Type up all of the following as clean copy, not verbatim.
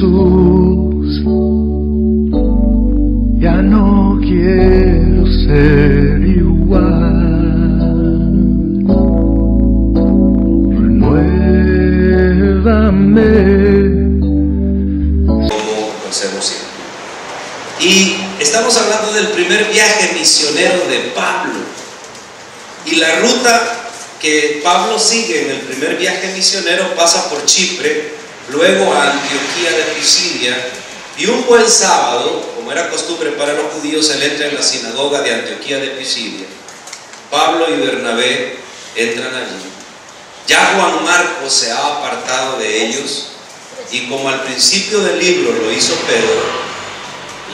Jesús, ya no quiero ser igual. Renuévame. Como lo hacemos siempre. Y estamos hablando del primer viaje misionero de Pablo. Y la ruta que Pablo sigue en el primer viaje misionero pasa por Chipre, luego a Antioquía de Pisidia, y un buen sábado, como era costumbre para los judíos, él entra en la sinagoga de Antioquía de Pisidia. Pablo y Bernabé entran allí. Ya Juan Marcos se ha apartado de ellos, y como al principio del libro lo hizo Pedro,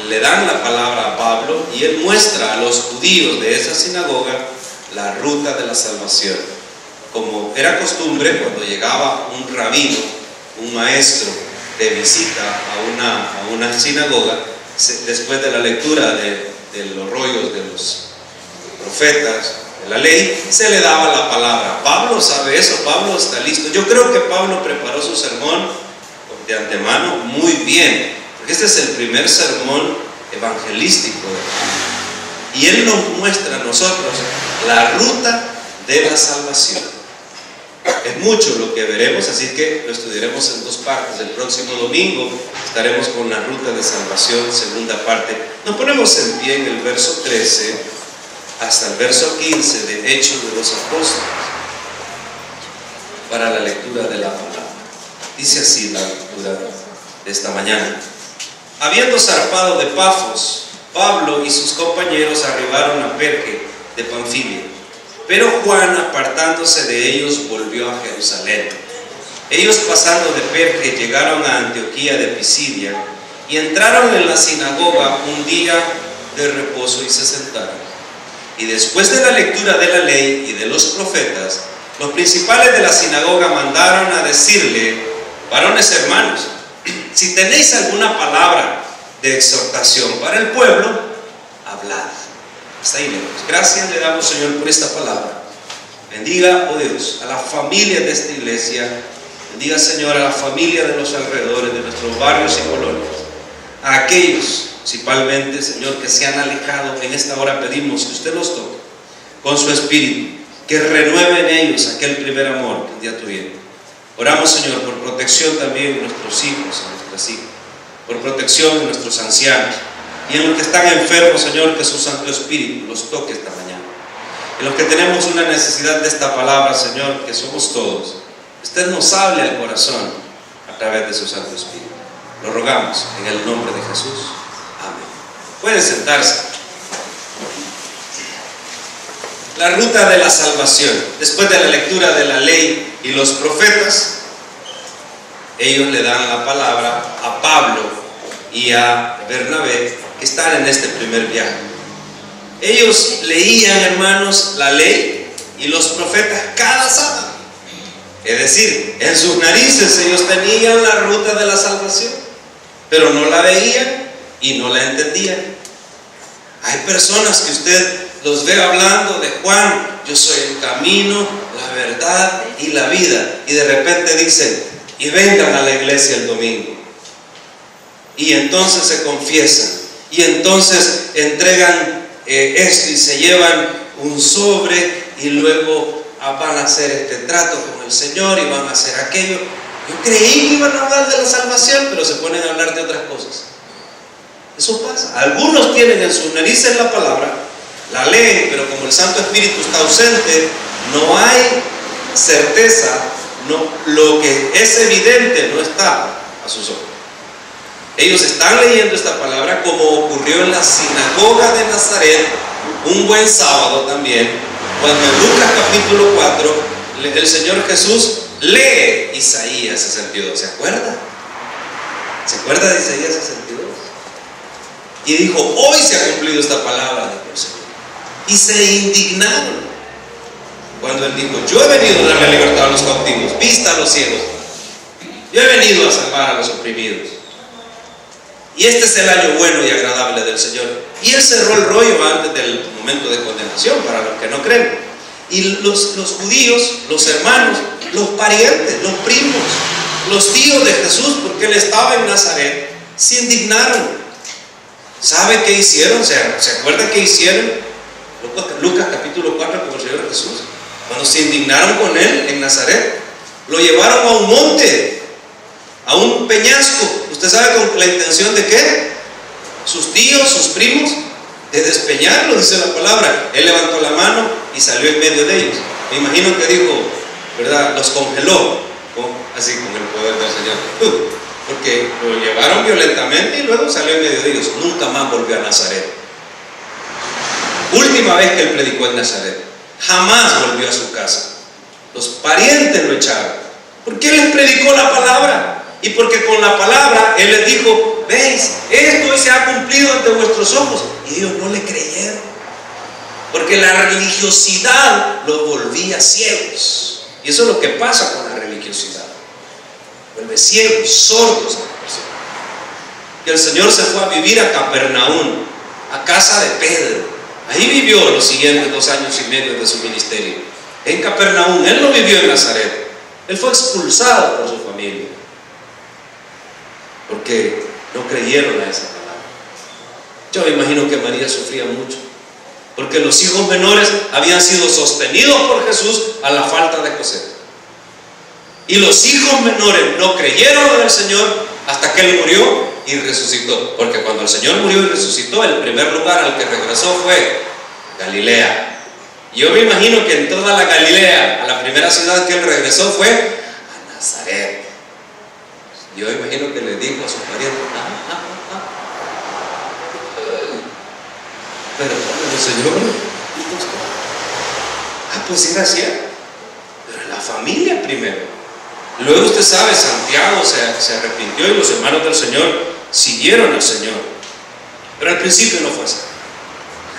le dan la palabra a Pablo y él muestra a los judíos de esa sinagoga la ruta de la salvación. Como era costumbre, cuando llegaba un rabino, un maestro de visita a una sinagoga, después de la lectura de los rollos de los profetas, de la ley, se le daba la palabra. Pablo sabe eso, Pablo está listo. Yo creo que Pablo preparó su sermón de antemano muy bien, porque este es el primer sermón evangelístico de Pablo. Y él nos muestra a nosotros la ruta de la salvación. Es mucho lo que veremos, así que lo estudiaremos en dos partes. El próximo domingo estaremos con la ruta de salvación, segunda parte. Nos ponemos en pie en el verso 13 hasta el verso 15 de Hechos de los Apóstoles para la lectura de la palabra. Dice así la lectura de esta mañana. Habiendo zarpado de Pafos, Pablo y sus compañeros arribaron a Perge de Panfilia. Pero Juan, apartándose de ellos, volvió a Jerusalén. Ellos, pasando de Perge, llegaron a Antioquía de Pisidia y entraron en la sinagoga un día de reposo y se sentaron. Y después de la lectura de la ley y de los profetas, los principales de la sinagoga mandaron a decirle: varones hermanos, si tenéis alguna palabra de exhortación para el pueblo, hablad. Hasta ahí lejos. Gracias le damos, Señor, por esta palabra. Bendiga, oh Dios, a la familia de esta iglesia. Bendiga, Señor, a la familia de los alrededores, de nuestros barrios y colonias. A aquellos, principalmente, Señor, que se han alejado, en esta hora pedimos que usted los toque con su espíritu, que renueve en ellos aquel primer amor que un día tuvieron. Oramos, Señor, por protección también de nuestros hijos y nuestras hijas, por protección de nuestros ancianos, y en los que están enfermos, Señor, que su Santo Espíritu los toque esta mañana. En los que tenemos una necesidad de esta palabra, Señor, que somos todos, usted nos hable al corazón a través de su Santo Espíritu. Lo rogamos en el nombre de Jesús. Amén. Pueden sentarse. La ruta de la salvación. Después de la lectura de la ley y los profetas, ellos le dan la palabra a Pablo y a Bernabé, que están en este primer viaje. Ellos leían, hermanos, la ley y los profetas cada sábado. Es decir, en sus narices ellos tenían la ruta de la salvación, pero no la veían y no la entendían. Hay personas que usted los ve hablando de Juan: yo soy el camino, la verdad y la vida, y de repente dicen: y vengan a la iglesia el domingo, y entonces se confiesan, y entonces entregan esto y se llevan un sobre, y luego van a hacer este trato con el Señor y van a hacer aquello. Yo creí que iban a hablar de la salvación, pero se ponen a hablar de otras cosas. Eso pasa. Algunos tienen en sus narices la palabra, la leen, pero como el Santo Espíritu está ausente, no hay certeza, lo que es evidente no está a sus ojos. Ellos están leyendo esta palabra, como ocurrió en la sinagoga de Nazaret un buen sábado también, cuando en Lucas capítulo 4 el Señor Jesús lee Isaías 62. ¿Se acuerda? ¿Se acuerda de Isaías 62? Y dijo: hoy se ha cumplido esta palabra del Señor. Y se indignaron cuando él dijo: yo he venido a darle libertad a los cautivos, vista a los ciegos, yo he venido a salvar a los oprimidos, y este es el año bueno y agradable del Señor. Y él cerró el rollo antes del momento de condenación para los que no creen. Y los judíos, los hermanos, los parientes, los primos, Los tíos de Jesús, porque él estaba en Nazaret, se indignaron. ¿Sabe qué hicieron? ¿Se acuerdan qué hicieron? Lucas capítulo 4 con el Señor Jesús. Cuando se indignaron con él en Nazaret, lo llevaron a un monte, a un peñasco. ¿Usted sabe con la intención de qué? Sus tíos, sus primos, de despeñarlo, dice la palabra. Él levantó la mano y salió en medio de ellos. Me imagino que dijo, ¿verdad? Los congeló, así con el poder del Señor, porque lo llevaron violentamente y luego salió en medio de ellos. Nunca más volvió a Nazaret. Última vez que él predicó en Nazaret. Jamás volvió a su casa. Los parientes lo echaron. Porque él les predicó la palabra. Y porque con la palabra él les dijo: veis, esto hoy se ha cumplido ante vuestros ojos. Y ellos no le creyeron. Porque la religiosidad los volvía ciegos. Y eso es lo que pasa con la religiosidad. Vuelve ciegos, sordos a la persona. Que el Señor se fue a vivir a Capernaum, a casa de Pedro. Ahí vivió los siguientes 2 años y medio de su ministerio. En Capernaum. Él no vivió en Nazaret. Él fue expulsado por su familia, porque no creyeron a esa palabra. Yo me imagino que María sufría mucho, porque los hijos menores habían sido sostenidos por Jesús a la falta de cosecha. Y los hijos menores no creyeron en el Señor hasta que Él murió y resucitó. Porque cuando el Señor murió y resucitó, el primer lugar al que regresó fue Galilea. Yo me imagino que en toda la Galilea, a la primera ciudad que Él regresó fue a Nazaret. Yo me imagino que le dijo a sus parientes: pero el Señor, pues era cierto, pero la familia primero. Luego usted sabe, Santiago se arrepintió y los hermanos del Señor siguieron al Señor. Pero al principio no fue así.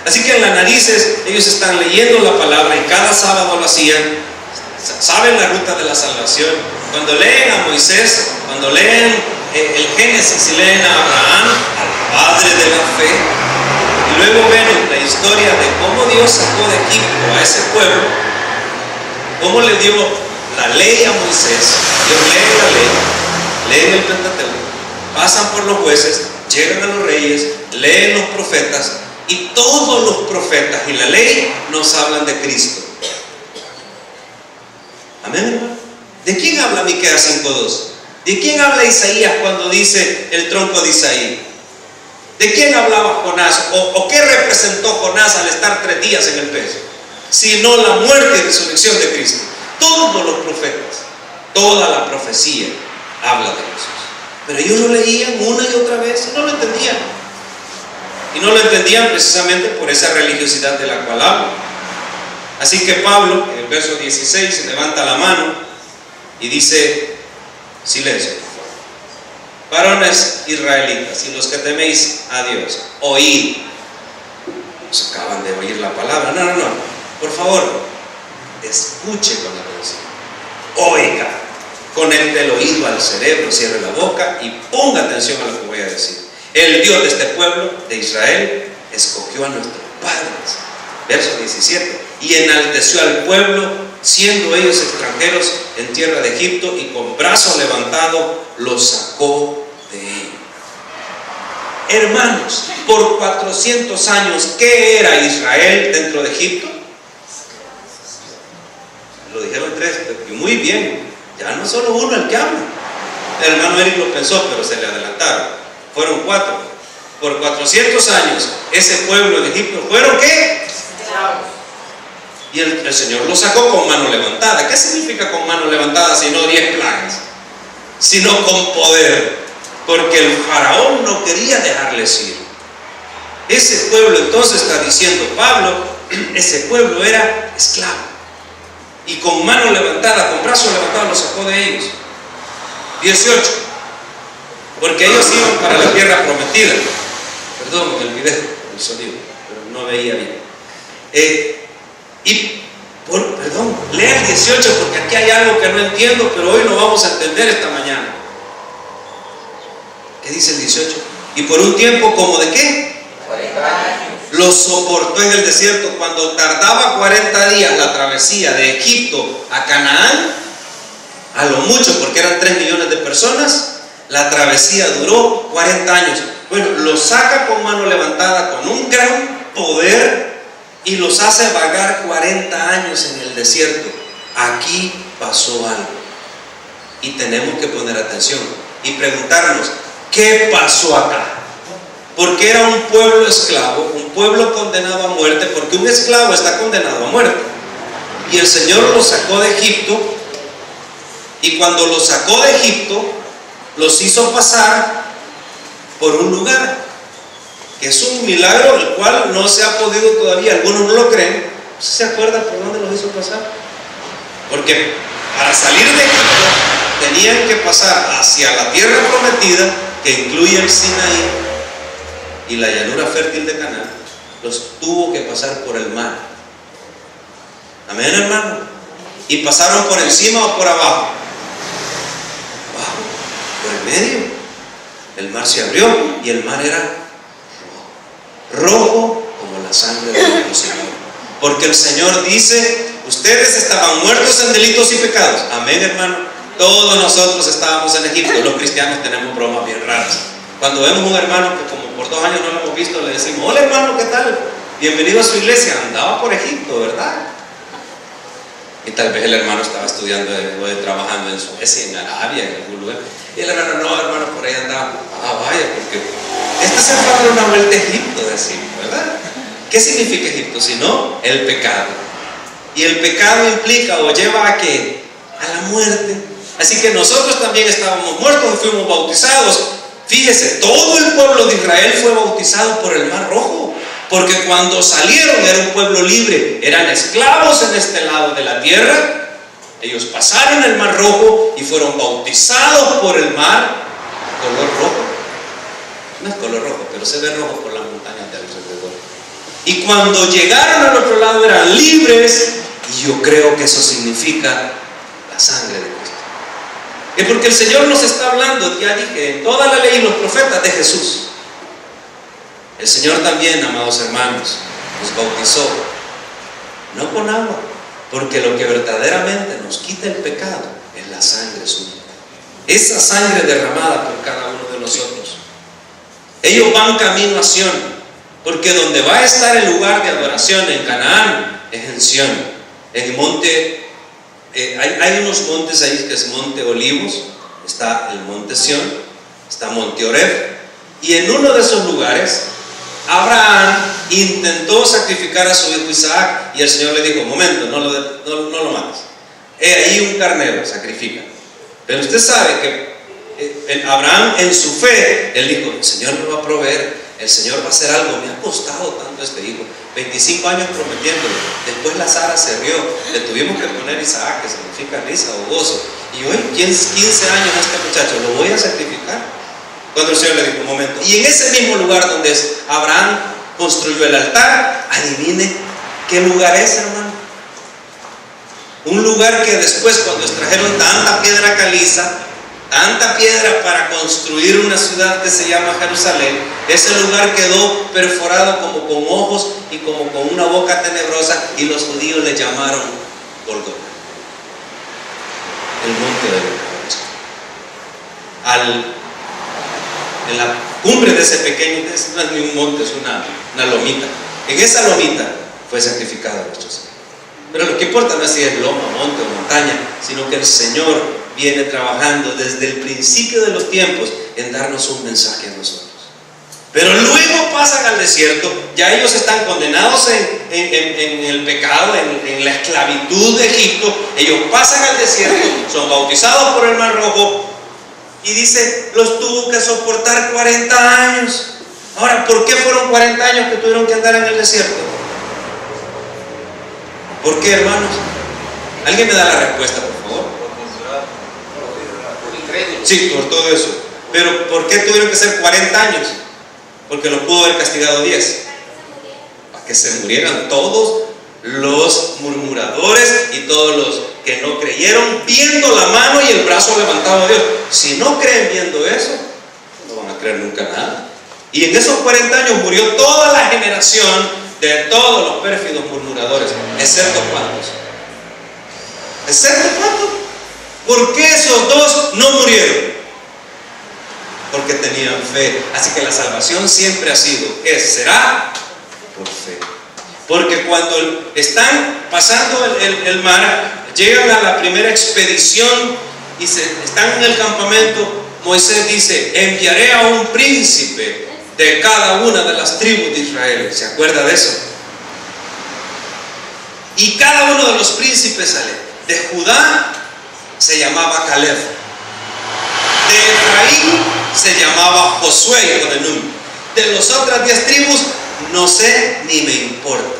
Así que en las narices ellos están leyendo la palabra y cada sábado lo hacían. Saben la ruta de la salvación. Cuando leen a Moisés, cuando leen el Génesis y leen a Abraham, al padre de la fe, y luego ven la historia de cómo Dios sacó de Egipto a ese pueblo, cómo le dio la ley a Moisés. Ellos leen la ley, leen el Pentateuco, pasan por los jueces, llegan a los reyes, leen los profetas, y todos los profetas y la ley nos hablan de Cristo. Amén, hermano. ¿De quién habla Miqueas 5:2? ¿De quién habla Isaías cuando dice el tronco de Isaí? ¿De quién hablaba Jonás? ¿O qué representó Jonás al estar 3 días en el pez? Sino la muerte y resurrección de Cristo. Todos los profetas, toda la profecía habla de Jesús. Pero ellos lo leían una y otra vez y no lo entendían. Y no lo entendían precisamente por esa religiosidad de la cual hablo. Así que Pablo, en el verso 16, levanta la mano y dice: silencio, varones israelitas y los que teméis a Dios, oíd. Nos acaban de oír la palabra. No, por favor, escuche con atención, oiga, conecte el oído al cerebro, cierre la boca y ponga atención a lo que voy a decir. El Dios de este pueblo, de Israel, escogió a nuestros padres, verso 17, y enalteció al pueblo, siendo ellos extranjeros en tierra de Egipto, y con brazo levantado los sacó de ellos. Hermanos, por 400 años, ¿qué era Israel dentro de Egipto? Lo dijeron 3, y muy bien, ya no solo uno el que habla. El hermano Eric lo pensó, pero se le adelantaron. Fueron 4. Por 400 años, ese pueblo de Egipto fueron ¿qué? Esclavos. Y el Señor los sacó con mano levantada. ¿Qué significa con mano levantada? Sino 10 plagas, sino con poder, porque el faraón no quería dejarles ir. Ese pueblo, entonces está diciendo Pablo, ese pueblo era esclavo, y con mano levantada, con brazo levantado los sacó de ellos. 18, porque ellos iban para la tierra prometida. Perdón, me olvidé el sonido, pero no veía bien. Lea el 18, porque aquí hay algo que no entiendo, pero hoy lo vamos a entender esta mañana. ¿Qué dice el 18? Y por un tiempo, ¿como de qué? 40 años. Los soportó en el desierto. Cuando tardaba 40 días la travesía de Egipto a Canaán, A lo mucho, porque eran 3 millones de personas, la travesía duró 40 años. Bueno, los saca con mano levantada, con un gran poder, y los hace vagar 40 años en el desierto. Aquí pasó algo. Y tenemos que poner atención y preguntarnos, ¿qué pasó acá? Porque era un pueblo esclavo, un pueblo condenado a muerte, porque un esclavo está condenado a muerte. Y el Señor los sacó de Egipto, y cuando los sacó de Egipto, los hizo pasar por un lugar, que es un milagro el cual no se ha podido todavía, algunos no lo creen. ¿Se acuerdan por dónde los hizo pasar? Porque para salir de Egipto tenían que pasar hacia la tierra prometida, que incluye el Sinaí y la llanura fértil de Canaán. Los tuvo que pasar por el mar. Amén, hermano. Y pasaron por encima o por abajo. Abajo, por el medio. El mar se abrió y el mar era rojo como la sangre de nuestro Señor. Porque el Señor dice: ustedes estaban muertos en delitos y pecados. Amén, hermano. Todos nosotros estábamos en Egipto. Los cristianos tenemos bromas bien raras. Cuando vemos un hermano que como por 2 años no lo hemos visto, le decimos: hola, hermano, ¿qué tal? Bienvenido a su iglesia. Andaba por Egipto, ¿verdad? Y tal vez el hermano estaba estudiando o trabajando en Suecia, en Arabia, en algún lugar. Y el hermano: no, hermano, por ahí andaba. Ah, vaya, porque este se fue a dar una vuelta a Egipto, decimos, ¿verdad? ¿Qué significa Egipto? Sino el pecado. Y el pecado implica o lleva a ¿qué? A la muerte. Así que nosotros también estábamos muertos y fuimos bautizados. Fíjese, todo el pueblo de Israel fue bautizado por el Mar Rojo, porque cuando salieron era un pueblo libre, eran esclavos en este lado de la tierra. Ellos pasaron el Mar Rojo y fueron bautizados por el mar, color rojo. No es color rojo, pero se ve rojo por las montañas de alrededor. Y cuando llegaron al otro lado eran libres, y yo creo que eso significa la sangre de Cristo. Es porque el Señor nos está hablando, ya dije, en toda la ley y los profetas, de Jesús. El Señor también, amados hermanos, nos bautizó, no con agua, porque lo que verdaderamente nos quita el pecado es la sangre suya. Esa sangre derramada por cada uno de nosotros. Ellos van camino a Sión, porque donde va a estar el lugar de adoración en Canaán es en Sión, en el monte. Hay unos montes ahí que es Monte Olivos, está el Monte Sión, está Monte Oreb, y en uno de esos lugares Abraham intentó sacrificar a su hijo Isaac, y el Señor le dijo: momento, no lo mates. He ahí un carnero, sacrifica. Pero usted sabe que Abraham, en su fe, él dijo: el Señor me va a proveer, el Señor va a hacer algo. Me ha costado tanto este hijo, 25 años prometiéndolo. Después la Sara se rió, le tuvimos que poner Isaac, que significa risa o gozo. Y hoy, 15 años a este muchacho, lo voy a sacrificar. Cuando el Señor le dijo: un momento. Y en ese mismo lugar donde Abraham construyó el altar, adivine qué lugar es, hermano. Un lugar que después, cuando extrajeron tanta piedra caliza, tanta piedra para construir una ciudad que se llama Jerusalén, ese lugar quedó perforado como con ojos y como con una boca tenebrosa, y los judíos le llamaron Golgota, el monte de Holocausto. En la cumbre de ese pequeño, no es ni un monte, es una lomita. En esa lomita fue sacrificado nuestro Señor. Pero lo que importa no es si es loma, monte o montaña, sino que el Señor viene trabajando desde el principio de los tiempos en darnos un mensaje a nosotros. Pero luego pasan al desierto, ya ellos están condenados en el pecado, en la esclavitud de Egipto. Ellos pasan al desierto, son bautizados por el Mar Rojo, y dice: los tuvo que soportar 40 años. Ahora, ¿por qué fueron 40 años que tuvieron que andar en el desierto? ¿Por qué, hermanos? ¿Alguien me da la respuesta, por favor? Sí, por todo eso. Pero ¿por qué tuvieron que ser 40 años? Porque los pudo haber castigado 10. Para que se murieran todos los murmuradores y todos los que no creyeron viendo la mano y el brazo levantado de Dios. Si no creen viendo eso, no van a creer nunca nada. Y en esos 40 años murió toda la generación de todos los pérfidos murmuradores, excepto cuántos. ¿Excepto cuántos? ¿Por qué esos dos no murieron? Porque tenían fe. Así que la salvación siempre ha sido, será por fe. Porque cuando están pasando el mar, llegan a la primera expedición y están en el campamento, Moisés dice: enviaré a un príncipe de cada una de las tribus de Israel. ¿Se acuerda de eso? Y cada uno de los príncipes sale. De Judá se llamaba Caleb. De Efraín se llamaba Josué, hijo de Nun. De las otras 10 tribus, no sé ni me importa,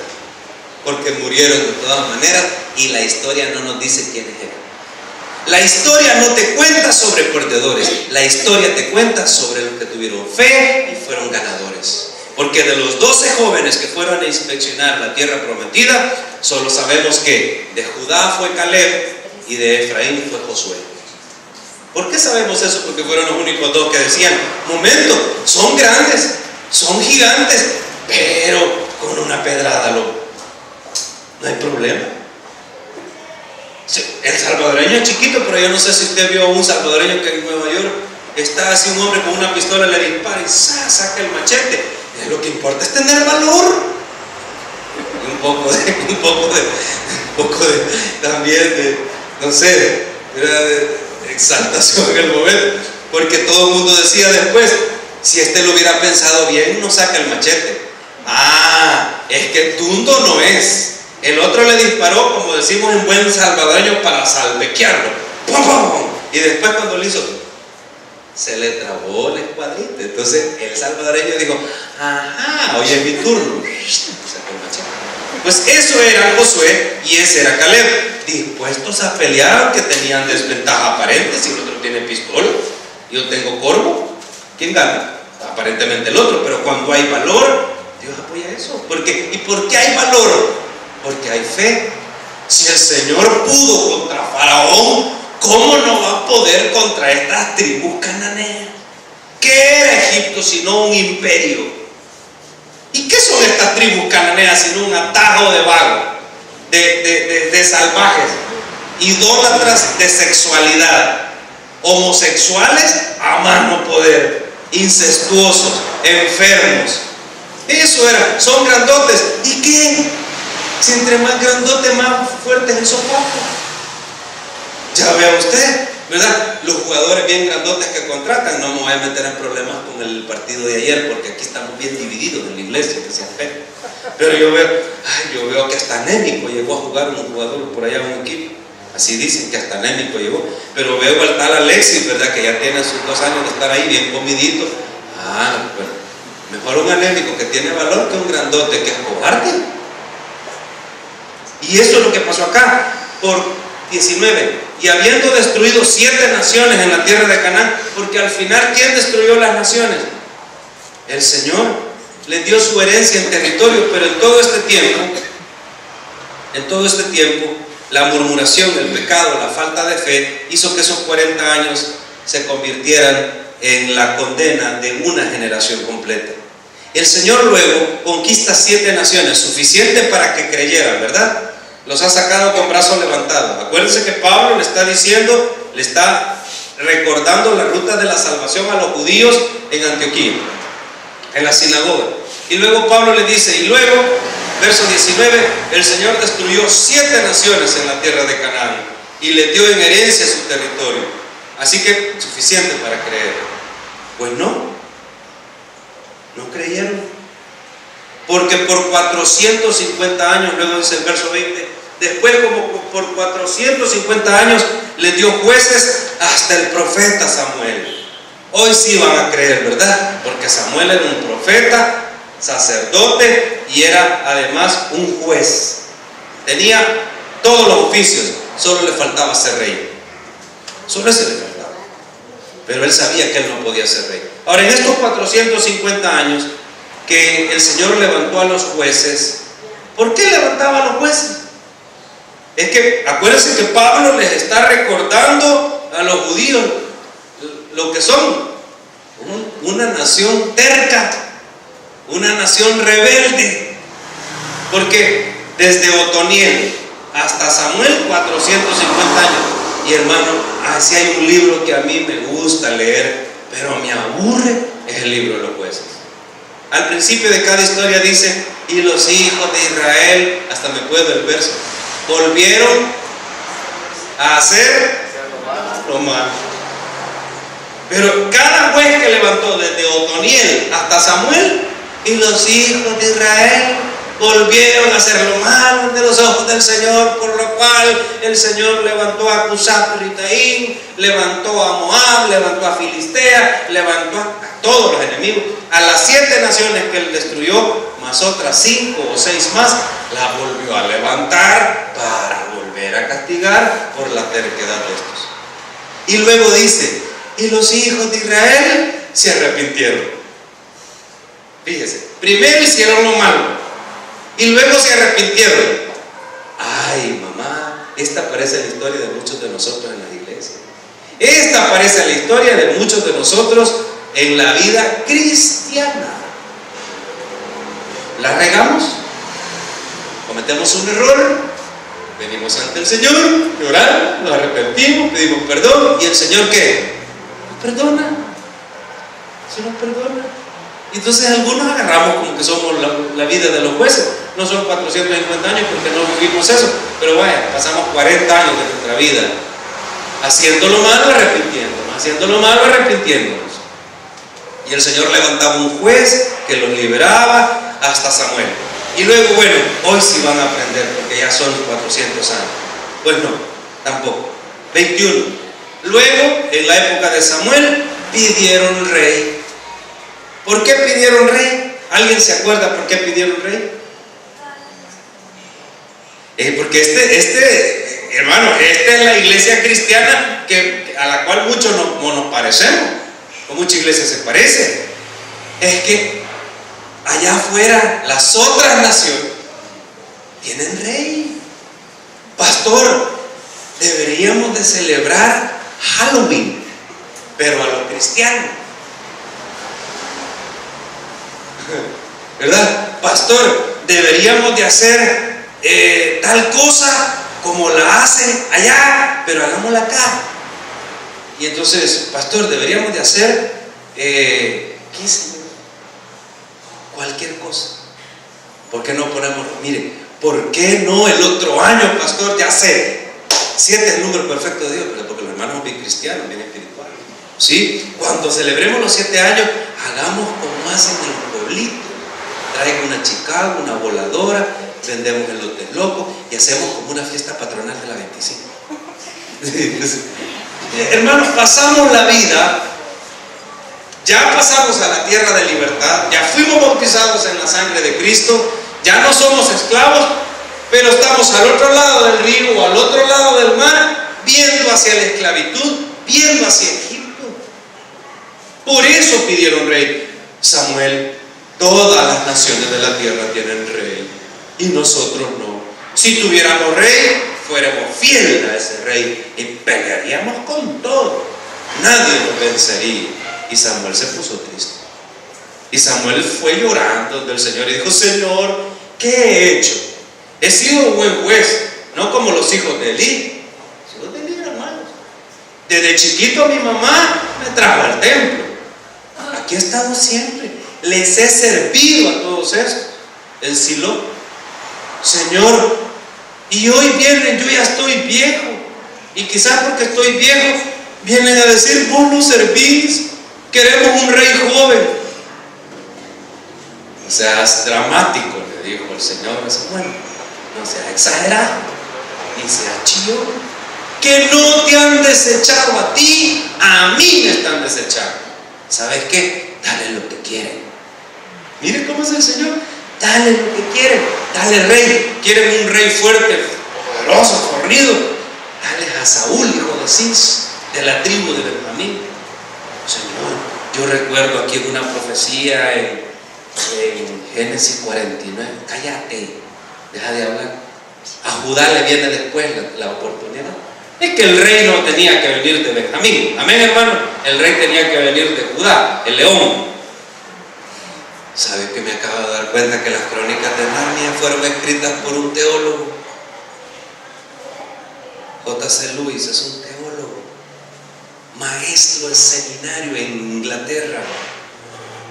porque murieron de todas maneras y la historia no nos dice quiénes eran. La historia no te cuenta sobre perdedores, la historia te cuenta sobre los que tuvieron fe y fueron ganadores. Porque de los 12 jóvenes que fueron a inspeccionar la tierra prometida, solo sabemos que de Judá fue Caleb y de Efraín fue Josué. ¿Por qué sabemos eso? Porque fueron los únicos dos que decían: momento, son grandes, son gigantes, pero con una pedrada no hay problema. El salvadoreño es chiquito, pero yo no sé si usted vio a un salvadoreño que en Nueva York está así, un hombre con una pistola, le dispara y saca el machete. Lo que importa es tener valor. Y un poco de también de, no sé, era de exaltación en el momento, porque todo el mundo decía después: si este lo hubiera pensado bien, no saca el machete. Es que tundo no es. El otro le disparó, como decimos en buen salvadoreño, para salvequearlo. ¡Pum, pum! Y después, cuando lo hizo, se le trabó la escuadrita. Entonces el salvadoreño dijo: ajá, hoy es mi turno. Sacó el machete. Pues eso era Josué y ese era Caleb, dispuestos a pelear, aunque tenían desventaja aparente. Si el otro tiene pistola, yo tengo corvo, ¿quién gana? Aparentemente el otro. Pero cuando hay valor, Dios apoya eso. ¿Y por qué hay valor? Porque hay fe. Si el Señor pudo contra Faraón, ¿cómo no va a poder contra estas tribus cananeas? ¿Qué era Egipto sino un imperio? ¿Y qué son estas tribus cananeas sino un atajo de vagos, de salvajes, idólatras de sexualidad, homosexuales a más no poder, incestuosos, enfermos? Eso era, son grandotes. ¿Y qué? Si entre más grandote, más fuerte es el sopapo. Ya vea usted, ¿verdad? Los jugadores bien grandotes que contratan, no me voy a meter en problemas con el partido de ayer, porque aquí estamos bien divididos en la iglesia, que se apena. Pero yo veo que hasta anémico llegó a jugar un jugador por allá en un equipo. Así dicen que hasta anémico llegó. Pero veo al tal Alexis, ¿verdad? Que ya tiene sus 2 años de estar ahí bien comidito. Bueno, mejor un anémico que tiene valor que un grandote que es cobarde. Y eso es lo que pasó acá. Por 19, y habiendo destruido 7 naciones en la tierra de Canaán, porque al final, ¿quién destruyó las naciones? El Señor. Les dio su herencia en territorio, pero en todo este tiempo, la murmuración, el pecado, la falta de fe, hizo que esos 40 años se convirtieran en la condena de una generación completa. El Señor luego conquista 7 naciones, suficiente para que creyeran, ¿verdad? Los ha sacado con brazos levantados. Acuérdense que Pablo le está diciendo, le está recordando la ruta de la salvación a los judíos en Antioquía, en la sinagoga. Y luego Pablo le dice, y luego, verso 19, el Señor destruyó 7 naciones en la tierra de Canaán y le dio en herencia su territorio. Así que suficiente para creer. Pues no creyeron. Porque por 450 años, luego dice el verso 20, después como por 450 años le dio jueces hasta el profeta Samuel. Hoy sí van a creer, ¿verdad? Porque Samuel era un profeta, sacerdote y era además un juez. Tenía todos los oficios, solo le faltaba ser rey. Solo ese le faltaba. Pero él sabía que él no podía ser rey. Ahora, en estos 450 años que el Señor levantó a los jueces, ¿por qué levantaba a los jueces? Es que acuérdense que Pablo les está recordando a los judíos lo que son: una nación terca, una nación rebelde. Porque desde Otoniel hasta Samuel, 450 años. Y hermano, si hay un libro que a mí me gusta leer, pero me aburre, es el libro de los jueces. Al principio de cada historia dice: y los hijos de Israel, hasta me puedo el verso, volvieron a hacer lo malo. Pero cada juez que levantó, desde Otoniel hasta Samuel, y los hijos de Israel volvieron a hacer lo malo de los ojos del Señor, por lo cual el Señor levantó a Cusat-Ritaim, levantó a Moab, levantó a Filistea, levantó a todos los enemigos, a las 7 naciones que él destruyó, más otras 5 o 6 más, las volvió a levantar para volver a castigar por la terquedad de estos. Y luego dice: y los hijos de Israel se arrepintieron. Fíjese, primero hicieron lo malo y luego se arrepintieron. Ay, mamá, esta parece la historia de muchos de nosotros en las iglesias. Esta parece la historia de muchos de nosotros en la vida cristiana. La regamos, cometemos un error, venimos ante el Señor, lloramos, nos arrepentimos, pedimos perdón, y el Señor ¿qué? Nos perdona. Se nos perdona. Entonces algunos agarramos como que somos la vida de los jueces. No son 450 años porque no vivimos eso, pero vaya, pasamos 40 años de nuestra vida haciendo lo malo, arrepintiéndonos, haciendo lo malo, arrepintiéndonos. Y el Señor levantaba un juez que los liberaba hasta Samuel. Y luego, bueno, hoy sí van a aprender porque ya son 400 años. Pues no, tampoco. 21. Luego, en la época de Samuel, pidieron rey. ¿Por qué pidieron rey? ¿Alguien se acuerda por qué pidieron rey? Porque hermano, esta es la iglesia cristiana a la cual muchos nos parecemos, o mucha iglesia se parece. Es que allá afuera las otras naciones tienen rey. Pastor, deberíamos de celebrar Halloween, pero a los cristianos, ¿verdad? Pastor, deberíamos de hacer tal cosa como la hacen allá, pero hagámosla acá. Y entonces, pastor, deberíamos de hacer ¿qué es? Cualquier cosa. ¿Por qué no ponemos? Mire, ¿por qué no el otro año, pastor? Ya sé, 7 es el número perfecto de Dios, porque los hermanos son bien cristianos, bien espirituales. ¿Sí? Cuando celebremos los 7 años, hagamos como hacen en el pueblito. Traigan una chicago, una voladora, vendemos el lote loco y hacemos como una fiesta patronal de la 25. Hermanos, pasamos la vida, ya pasamos a la tierra de libertad, ya fuimos bautizados en la sangre de Cristo, ya no somos esclavos, pero estamos al otro lado del río o al otro lado del mar, viendo hacia la esclavitud, viendo hacia Egipto. Por eso pidieron rey. Samuel: todas las naciones de la tierra tienen rey y nosotros no. Si tuviéramos rey, fuéramos fieles a ese rey y pelearíamos con todo. Nadie nos vencería. Y Samuel se puso triste. Y Samuel fue llorando del Señor y dijo: Señor, ¿qué he hecho? He sido un buen juez, no como los hijos de Elí. Los hijos de Elí eran malos. Desde chiquito mi mamá me trajo al templo. Aquí he estado siempre. Les he servido a todos estos en Silo. Señor, y hoy vienen, yo ya estoy viejo, y quizás porque estoy viejo vienen a decir: vos no servís, queremos un rey joven. O sea, es dramático, le dijo el Señor a Samuel. No sea exagerado, ni sea chillón. Que no te han desechado a ti, a mí me están desechando. ¿Sabes qué? Dale lo que quieren. Mire cómo es el Señor. Dale lo que quieren. Dale rey. Quieren un rey fuerte, poderoso, fornido. Dale a Saúl, hijo de Cis, de la tribu de Benjamín. Señor, yo recuerdo aquí una profecía en Génesis 49. Cállate, deja de hablar. A Judá le viene después la oportunidad. Es que el rey no tenía que venir de Benjamín. Amén, hermano. El rey tenía que venir de Judá, el león. ¿Sabe que me acabo de dar cuenta que las crónicas de Narnia fueron escritas por un teólogo? J.C. Lewis es un teólogo. maestro de seminario en Inglaterra,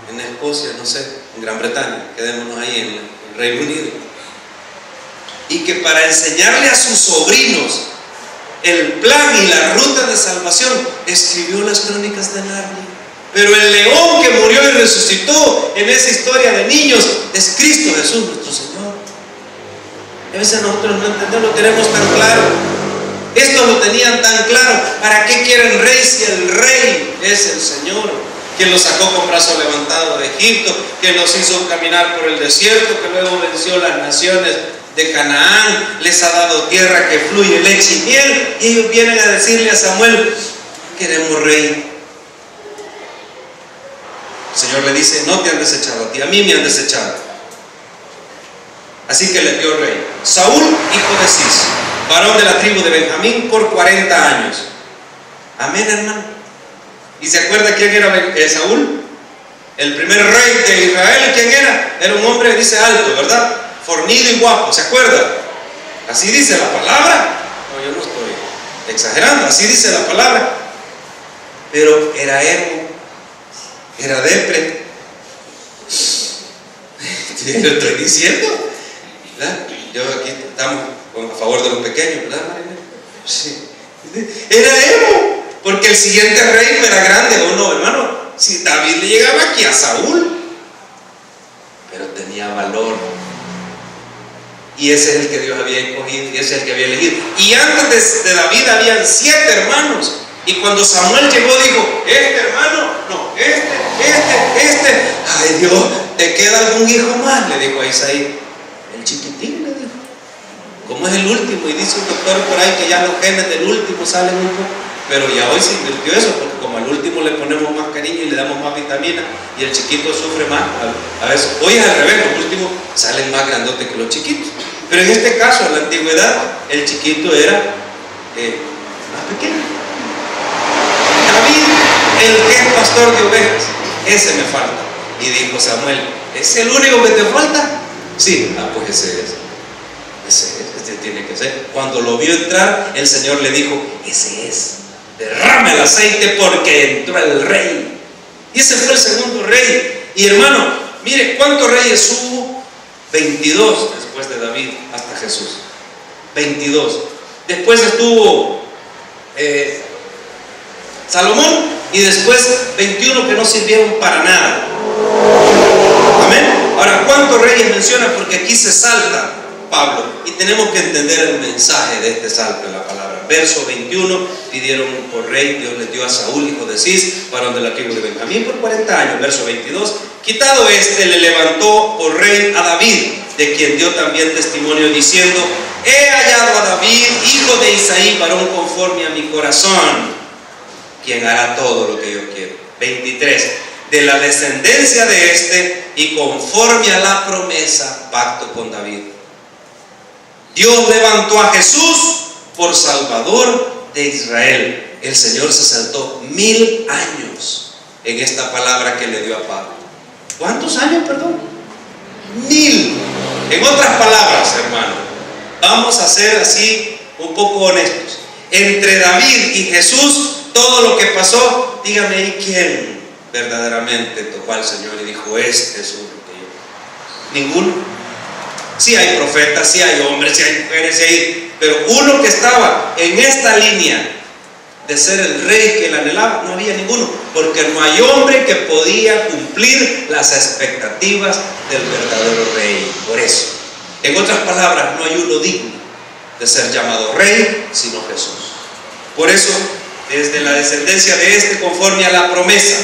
en Escocia, no sé, en Gran Bretaña, quedémonos ahí en el Reino Unido, y que para enseñarle a sus sobrinos el plan y la ruta de salvación escribió las Crónicas de Narnia. Pero el león que murió y resucitó en esa historia de niños es Cristo Jesús, nuestro Señor. A veces nosotros no entendemos, lo tenemos tan claro. Estos lo tenían tan claro. ¿Para qué quieren rey si el rey es el Señor? Quien los sacó con brazo levantado de Egipto, quien los hizo caminar por el desierto, que luego venció las naciones de Canaán, les ha dado tierra que fluye leche y miel. Y ellos vienen a decirle a Samuel: queremos rey. El Señor le dice: no te han desechado a ti, a mí me han desechado. Así que le dio rey Saúl, hijo de Cis, varón de la tribu de Benjamín, por 40 años. Amén, hermano. ¿Y se acuerda quién era Saúl? El primer rey de Israel. ¿Quién era? Era un hombre, dice, alto, ¿verdad? Fornido y guapo, ¿se acuerda? Así dice la palabra. No, yo no estoy exagerando, así dice la palabra. Pero era emo, era depre. Lo estoy diciendo, ¿verdad? Yo aquí estamos a favor de los pequeños, ¿verdad, María? Sí. Era emo, porque el siguiente rey no era grande, ¿o no, hermano? Si David le llegaba aquí a Saúl, pero tenía valor. Y ese es el que Dios había escogido, y ese es el que había elegido. Y antes de David habían 7 hermanos. Y cuando Samuel llegó, dijo: este hermano, no, este. Ay, Dios, ¿te queda algún hijo más?, le dijo a Isaí. El chiquitín, le dijo. Como es el último, y dice un doctor por ahí que ya los genes del último salen un poco. Pero ya hoy se invirtió eso, porque como al último le ponemos más cariño y le damos más vitamina, y el chiquito sufre más. A veces, hoy es al revés, los últimos salen más grandotes que los chiquitos. Pero en este caso, en la antigüedad, el chiquito era más pequeño. David, el que es pastor de ovejas, ese me falta. Y dijo Samuel: ¿es el único que te falta? Sí, pues ese tiene que ser. Cuando lo vio entrar, el Señor le dijo: ese es. Derrama el aceite porque entró el rey. Y ese fue el segundo rey. Y hermano, mire cuántos reyes hubo. 22 después de David hasta Jesús. 22. Después estuvo Salomón, y después 21 que no sirvieron para nada. Amén. Ahora, ¿cuántos reyes menciona? Porque aquí se salta Pablo, y tenemos que entender el mensaje de este salto en la palabra. Verso 21, pidieron por rey, Dios les dio a Saúl, hijo de Cis, varón de la tribu de Benjamín, por 40 años. Verso 22, quitado este, le levantó por rey a David, de quien dio también testimonio diciendo: he hallado a David, hijo de Isaí, varón conforme a mi corazón, quien hará todo lo que yo quiero. 23, de la descendencia de este, y conforme a la promesa, pacto con David. Dios levantó a Jesús por Salvador de Israel. El Señor se saltó 1000 años en esta palabra que le dio a Pablo. ¿Cuántos años, perdón? 1000. En otras palabras, hermano, vamos a ser así un poco honestos. Entre David y Jesús, todo lo que pasó, dígame ahí quién verdaderamente tocó al Señor y dijo: este es uno que yo. Ninguno. Sí hay profetas, sí hay hombres, sí hay mujeres, sí hay, pero uno que estaba en esta línea de ser el rey que él anhelaba, no había ninguno, porque no hay hombre que podía cumplir las expectativas del verdadero rey. Por eso, en otras palabras, no hay uno digno de ser llamado rey sino Jesús. Por eso, desde la descendencia de este, conforme a la promesa,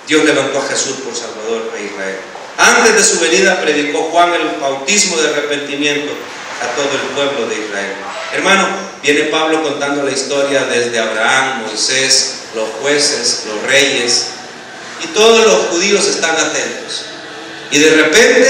Dios levantó a Jesús por Salvador a Israel. Antes de su venida predicó Juan el bautismo de arrepentimiento a todo el pueblo de Israel. Hermano, viene Pablo contando la historia desde Abraham, Moisés, los jueces, los reyes, y todos los judíos están atentos. Y de repente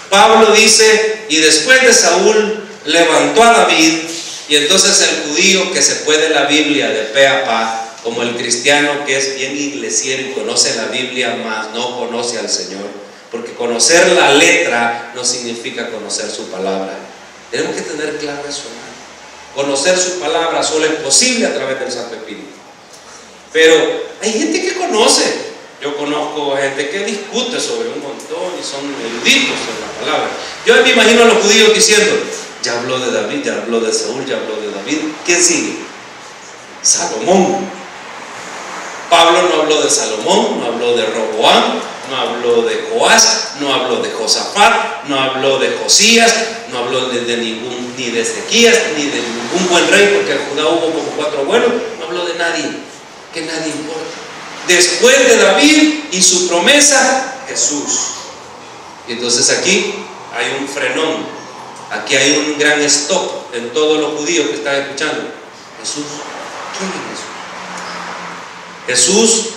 Pablo dice: y después de Saúl levantó a David. Y entonces el judío que se puede la Biblia de pe a pa, como el cristiano que es bien iglesiero y conoce la Biblia, más no conoce al Señor, porque conocer la letra no significa conocer su palabra. Tenemos que tener claro eso, hermano. Conocer su palabra solo es posible a través del Santo Espíritu. Pero hay gente que conoce. Yo conozco gente que discute sobre un montón y son eruditos en la palabra. Yo me imagino a los judíos diciendo: ya habló de David, ya habló de Saúl, ya habló de David. ¿Quién sigue? Salomón. Pablo no habló de Salomón, no habló de Roboam, no habló de Joás, no habló de Josafat, no habló de Josías, no habló ni de Ezequías, ni de ningún buen rey, porque en Judá hubo como 4 buenos. No habló de nadie, que nadie importa. Después de David y su promesa, Jesús. Y entonces aquí hay un frenón, aquí hay un gran stop en todos los judíos que están escuchando. Jesús, ¿quién es Jesús? Jesús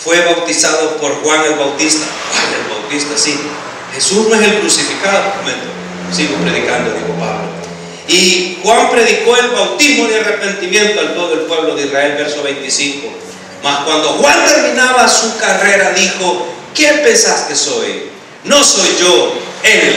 fue bautizado por Juan el Bautista. Juan el Bautista, sí. Jesús no es el crucificado. Un momento, sigo predicando, dijo Pablo. Y Juan predicó el bautismo de arrepentimiento al todo el pueblo de Israel, verso 25. Mas cuando Juan terminaba su carrera, dijo: ¿quién pensás que soy? No soy yo, él.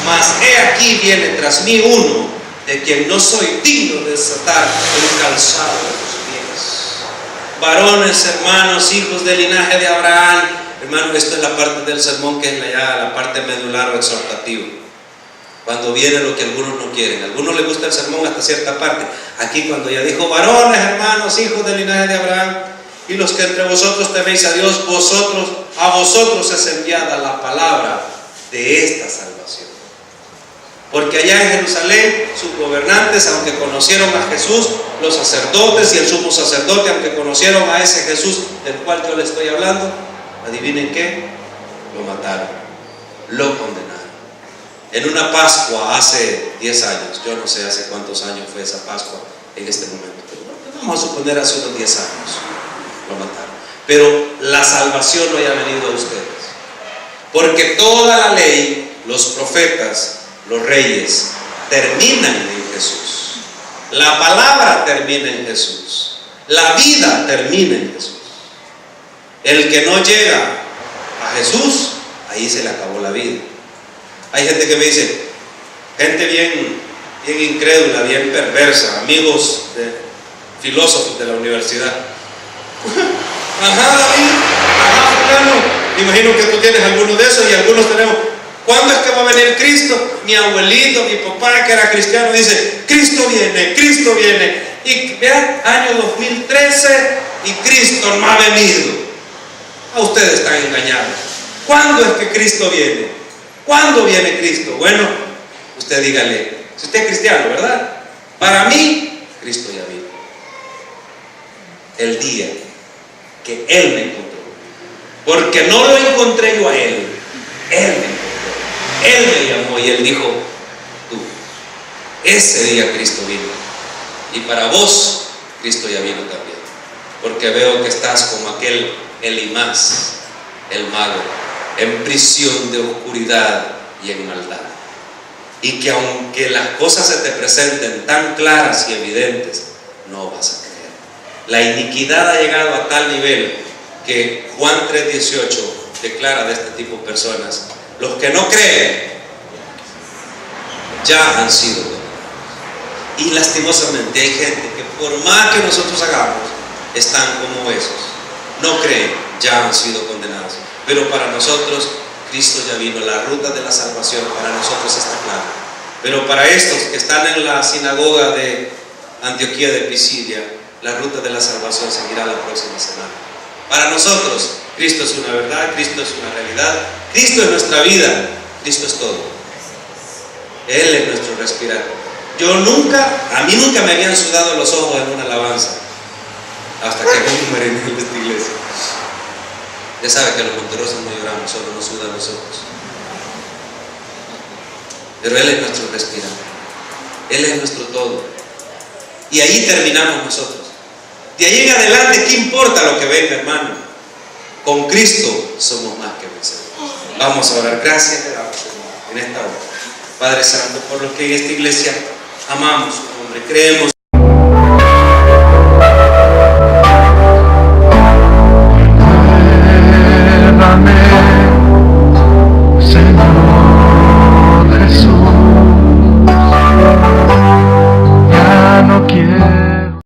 Mas he aquí viene tras mí uno, de quien no soy digno de desatar el calzado de sus pies. Varones, hermanos, hijos del linaje de Abraham. Hermano, esto es la parte del sermón que es la parte medular o exhortativa. Cuando viene lo que algunos no quieren. A algunos les gusta el sermón hasta cierta parte. Aquí cuando ya dijo: varones, hermanos, hijos del linaje de Abraham, y los que entre vosotros teméis a Dios, a vosotros es enviada la palabra de esta salvación. Porque allá en Jerusalén sus gobernantes, aunque conocieron a Jesús, los sacerdotes y el sumo sacerdote, aunque conocieron a ese Jesús del cual yo le estoy hablando, adivinen qué, lo mataron, lo condenaron. En una Pascua hace 10 años, yo no sé hace cuántos años fue esa Pascua en este momento, pero vamos a suponer hace unos 10 años, lo mataron. Pero la salvación no haya venido a ustedes, porque toda la ley, los profetas, los reyes, terminan en Jesús. La palabra termina en Jesús. La vida termina en Jesús. El que no llega a Jesús, ahí se le acabó la vida. Hay gente que me dice, gente bien incrédula, bien perversa, amigos de filósofos de la universidad. Ajá, David, ajá, fulano. Imagino que tú tienes alguno de esos y algunos tenemos. ¿Cuándo es que va a venir Cristo? Mi abuelito, mi papá que era cristiano dice: Cristo viene, Cristo viene. Y vean, año 2013 y Cristo no ha venido. A ustedes están engañados. ¿Cuándo es que Cristo viene? ¿Cuándo viene Cristo? Bueno, usted dígale, si usted es cristiano, ¿verdad? Para mí, Cristo ya vino. El día que Él me encontró. Porque no lo encontré yo a Él. Él me encontró. Él me llamó y Él dijo: tú. Ese día Cristo vino. Y para vos, Cristo ya vino también. Porque veo que estás como aquel Elimás, el mago, en prisión de oscuridad y en maldad. Y que aunque las cosas se te presenten tan claras y evidentes, no vas a creer. La iniquidad ha llegado a tal nivel que Juan 3:18 declara de este tipo de personas: los que no creen ya han sido condenados. Y lastimosamente hay gente que por más que nosotros hagamos, están como esos. No creen, ya han sido condenados. Pero para nosotros, Cristo ya vino. La ruta de la salvación para nosotros está clara. Pero para estos que están en la sinagoga de Antioquía de Pisidia, la ruta de la salvación seguirá la próxima semana. Para nosotros, Cristo es una verdad, Cristo es una realidad, Cristo es nuestra vida, Cristo es todo. Él es nuestro respirar. A mí nunca me habían sudado los ojos en una alabanza, hasta que me morí en esta iglesia. Ya sabe que los monterrosos no lloramos, solo nos sudan los ojos. Pero Él es nuestro respirar, Él es nuestro todo. Y ahí terminamos nosotros. De ahí en adelante, ¿qué importa lo que venga, hermano? Con Cristo somos más que vencedores. Vamos a orar. Gracias te damos, Señor, en esta hora, Padre Santo, por lo que en esta iglesia amamos, hombre, creemos